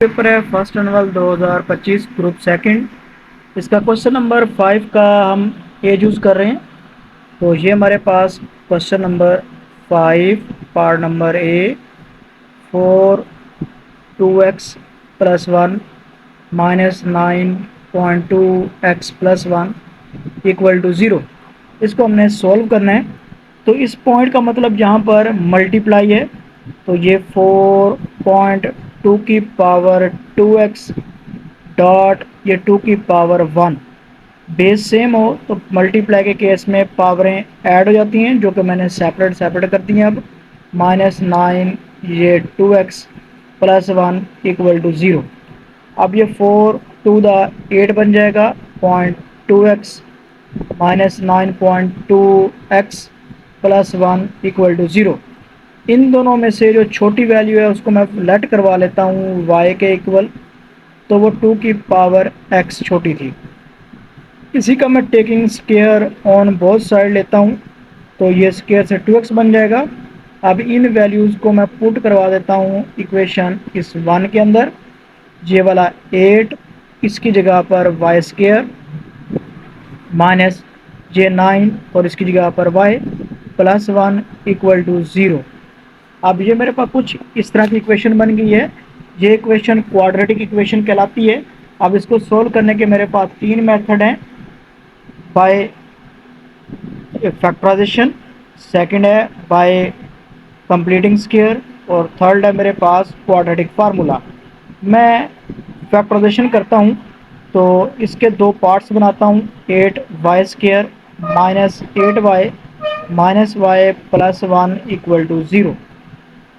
Paper है first annual 2025 group second. इसका question number 5 का हम ए यूज़ कर रहे हैं। तो ये हमारे पास question number 5 part number A, 4 2x+1 -9.2x+1 equal to 0। इसको हमने सॉल्व करना है। तो इस पॉइंट का मतलब यहाँ पर मल्टीप्लाई है, तो ये 4.2 की पावर 2x डॉट ये 2 की पावर 1 बेस सेम हो तो मल्टीप्लाई के केस में पावरें ऐड हो जाती हैं, जो कि मैंने सेपरेट सेपरेट कर दी हैं। अब -9 ये 2x+1 इक्वल टू 0। अब ये 4 टू द 8 बन जाएगा, 0.2x -9.2x+1 इक्वल टू 0। इन दोनों में से जो छोटी वैल्यू है उसको मैं लेट करवा लेता हूँ y के इक्वल, तो वो 2 की पावर x छोटी थी। इसी का मैं taking square on both side लेता हूँ, तो ये स्केयर से 2x बन जाएगा। अब इन वैल्यूज़ को मैं पुट करवा देता हूँ इक्वेशन इस 1 के अंदर। ये वाला 8 इसकी जगह पर वाई स्केयर माइनस ये 9 और इसकी जगह पर y+1 इक्वल टू 0। अब ये मेरे पास कुछ इस तरह की इक्वेशन बन गई है। ये इक्वेशन क्वाड्रेटिक इक्वेशन कहलाती है। अब इसको सोल्व करने के मेरे पास 3 मेथड हैं। बाय फैक्टराइजेशन, सेकंड है बाय कंप्लीटिंग स्केयर, और थर्ड है मेरे पास क्वाड्रेटिक फार्मूला। मैं फैक्टराइजेशन करता हूँ तो इसके दो पार्ट्स बनाता हूँ। 8y² -8y -y+1 equal to 0।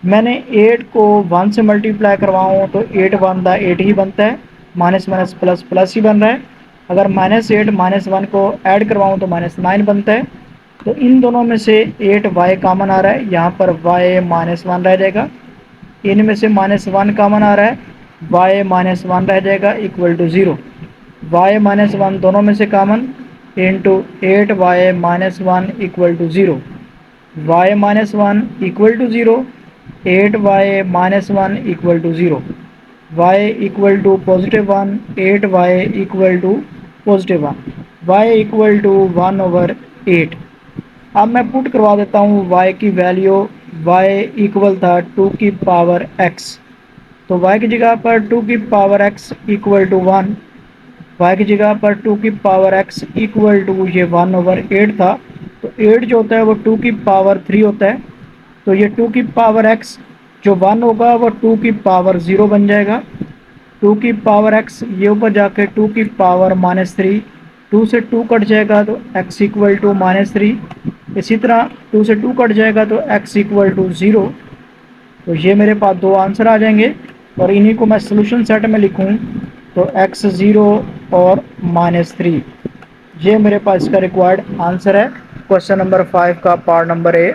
मैंने 8 को 1 से मल्टीप्लाई करवाऊँ तो 8 1 दा 8 ही बनता है, माइनस माइनस प्लस प्लस ही बन रहा है। अगर -8 -1 को ऐड करवाऊँ तो -9 बनता है। तो इन दोनों में से 8y कॉमन आ रहा है, यहाँ पर y -1 रह जाएगा। इनमें से -1 कॉमन आ रहा है, y -1 रह जाएगा इक्वल टू 0। y -1 दोनों में से common, into 8y -1 equal to 0। y -1 equal to 0, 8y -1 equal to 0। y equal to +1, 8y equal to +1, y equal to 1/8। अब मैं पुट करवा देता हूँ y की वैल्यू। y इक्वल था 2 की पावर x, तो y की जगह पर 2 की power x equal to 1, y की जगह पर 2 की पावर x इक्वल टू ये 1/8 था। तो 8 जो होता है वो 2 की पावर 3 होता है, तो ये 2 की पावर x जो 1 होगा वो 2 की पावर 0 बन जाएगा। 2 की पावर x ये ऊपर जाके 2 की पावर -3, 2 से 2 कट जाएगा तो x इक्वल टू -3। इसी तरह 2 से 2 कट जाएगा तो x इक्वल टू 0। तो ये मेरे पास दो आंसर आ जाएंगे, और इन्हीं को मैं सोल्यूशन सेट में लिखूँ तो x 0 और -3, ये मेरे पास इसका रिक्वायर्ड आंसर है क्वेश्चन नंबर 5 का पार्ट नंबर ए।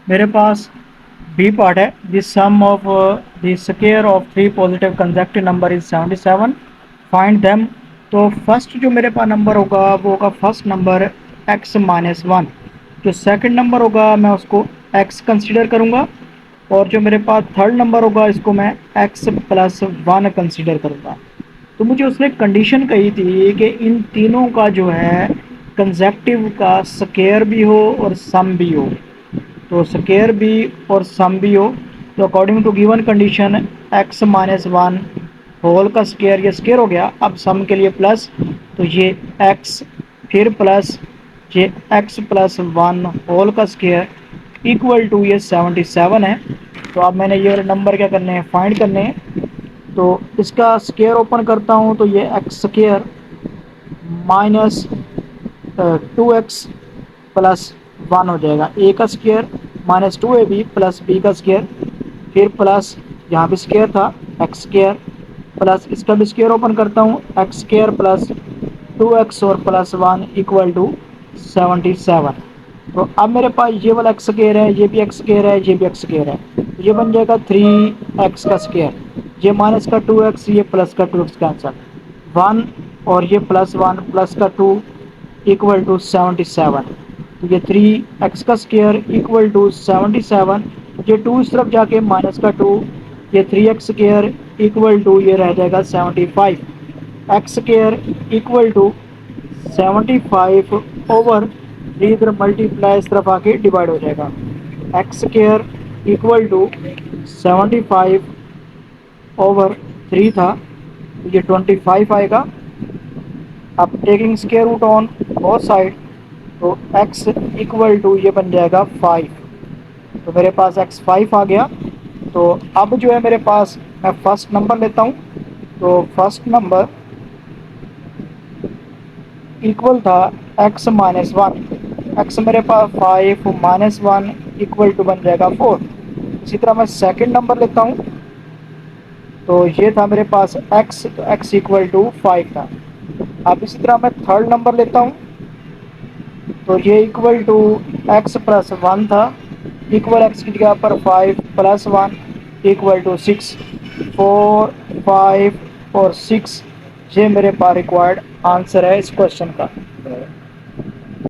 मेरे पास बी पार्ट है, the sum of the square of 3 positive consecutive number is 77, find them. तो फर्स्ट जो मेरे पास नंबर होगा वो होगा फर्स्ट नंबर x -1। जो सेकंड नंबर होगा मैं उसको x कंसीडर करूँगा, और जो मेरे पास थर्ड नंबर होगा इसको मैं x+1 कंसीडर करूँगा। तो मुझे उसने कंडीशन कही थी कि इन तीनों का जो है कंसेक्टिव का स्क्वायर भी हो और सम भी हो, तो स्क्वायर भी और सम भी हो। तो according to given condition x -1 whole का स्क्वायर, ये स्क्वायर हो गया। अब सम के लिए प्लस, तो ये x फिर प्लस ये x+1 होल का स्क्वायर इक्वल टू ये 77 है। तो अब मैंने ये वाले नंबर क्या करने हैं, फाइंड करने हैं। तो इसका स्क्वायर ओपन करता हूँ तो ये x² -2x+1 हो जाएगा। a का स्क्वायर -2ab प्लस b का स्क्वायर, फिर प्लस यहाँ भी स्क्वायर था x² प्लस इसका भी स्क्वायर ओपन करता हूँ x² प्लस 2x और +1 इक्वल टू 77। तो अब मेरे पास ये वाला x² है, ये भी x² है, ये भी x² है, तो ये बन जाएगा 3x का स्क्वायर। ये माइनस का 2x, ये प्लस का 2x का आंसर 1, और ये +1 प्लस का 2 इक्वल टू 77। तो ये 3x का स्क्वायर इक्वल टू 77। ये 2 इस तरफ जाके माइनस का 2 ये 3x² इक्वल टू ये रह जाएगा 75, x² इक्वल टू 75 ओवर 3 इधर मल्टीप्लाई इस तरफ आके डिवाइड हो जाएगा। x² इक्वल टू 75 ओवर 3 था, ये 25 आएगा। अब taking square root on both side, तो x इक्वल टू ये बन जाएगा 5, तो मेरे पास x 5 आ गया। तो अब जो है मेरे पास, मैं फर्स्ट नंबर लेता हूँ, तो फर्स्ट नंबर इक्वल था x माइनस 1, एक्स मेरे पास 5 माइनस 1 इक्वल टू बन जाएगा 4। इसी तरह मैं सेकंड नंबर लेता हूँ, तो ये था मेरे पास x, तो x इक्वल टू 5 था। अब इसी तरह मैं थर्ड नंबर लेता हूँ, तो ये इक्वल टू x प्लस 1 था, इक्वल x की जगह पर 5 प्लस 1 इक्वल टू 6, 4 5 और 6, ये मेरे पास रिक्वायर्ड आंसर है इस क्वेश्चन का।